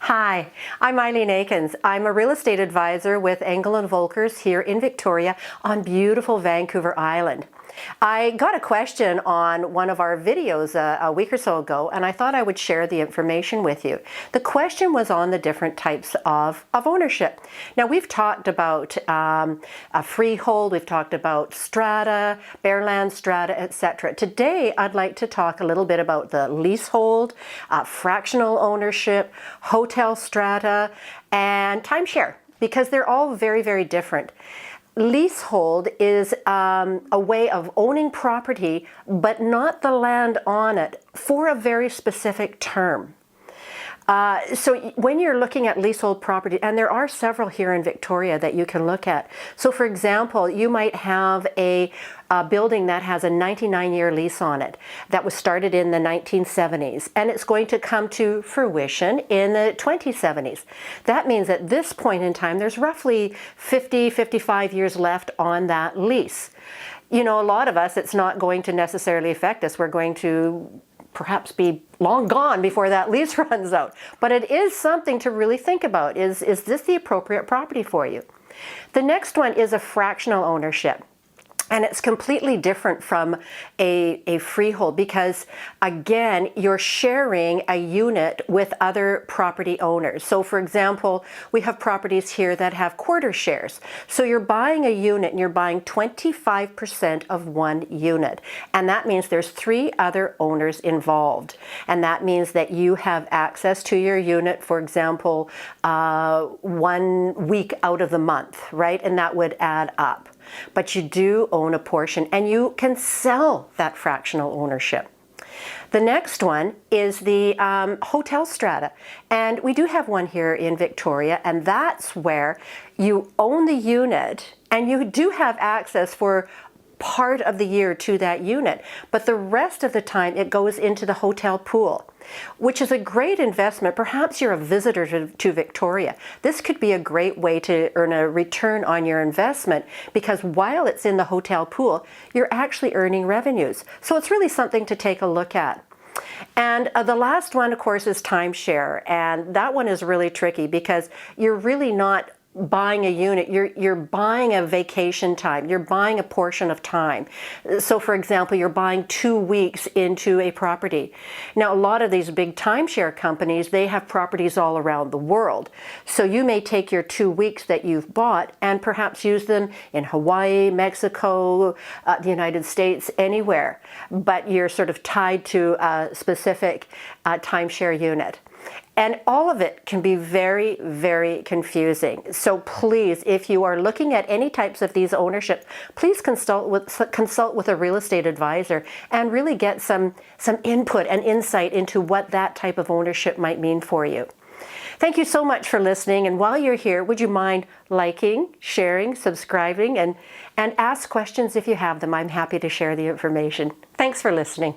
Hi, I'm Aileen Eakins. I'm a real estate advisor with Engel Volkers here in Victoria on beautiful Vancouver Island. I got a question on one of our videos a week or so ago, and I thought I would share the information with you. The question was on the different types of ownership. Now, we've talked about a freehold, we've talked about strata, bare land strata, etc. Today, I'd like to talk a little bit about the leasehold, fractional ownership, hotel strata, and timeshare, because they're all very, very different. Leasehold is a way of owning property, but not the land on it, for a very specific term. So when you're looking at leasehold property, and there are several here in Victoria that you can look at. So for example, you might have a building that has a 99-year lease on it that was started in the 1970s, and it's going to come to fruition in the 2070s. That means at this point in time, there's roughly 55 years left on that lease. You know, a lot of us, it's not going to necessarily affect us. We're going to perhaps be long gone before that lease runs out. But it is something to really think about. Is this the appropriate property for you? The next one is a fractional ownership. And it's completely different from a freehold because, again, you're sharing a unit with other property owners. So, for example, we have properties here that have quarter shares. So you're buying a unit and you're buying 25% of one unit. And that means there's 3 other owners involved. And that means that you have access to your unit, for example, 1 week out of the month, right? And that would add up. But you do own a portion, and you can sell that fractional ownership. The next one is the hotel strata, and we do have one here in Victoria, and that's where you own the unit and you do have access for part of the year to that unit, but the rest of the time it goes into the hotel pool, which is a great investment. Perhaps you're a visitor to Victoria. This could be a great way to earn a return on your investment, because while it's in the hotel pool, you're actually earning revenues. So it's really something to take a look at. And the last one, of course, is timeshare. And that one is really tricky because you're really not buying a unit, you're buying a vacation time, you're buying a portion of time. So for example, you're buying 2 weeks into a property. Now, a lot of these big timeshare companies, they have properties all around the world. So you may take your 2 weeks that you've bought and perhaps use them in Hawaii, Mexico, the United States, anywhere, but you're sort of tied to a specific timeshare unit. And all of it can be very, very confusing. So please, if you are looking at any types of these ownership, please consult with a real estate advisor and really get some input and insight into what that type of ownership might mean for you. Thank you so much for listening. And while you're here, would you mind liking, sharing, subscribing, and ask questions if you have them? I'm happy to share the information. Thanks for listening.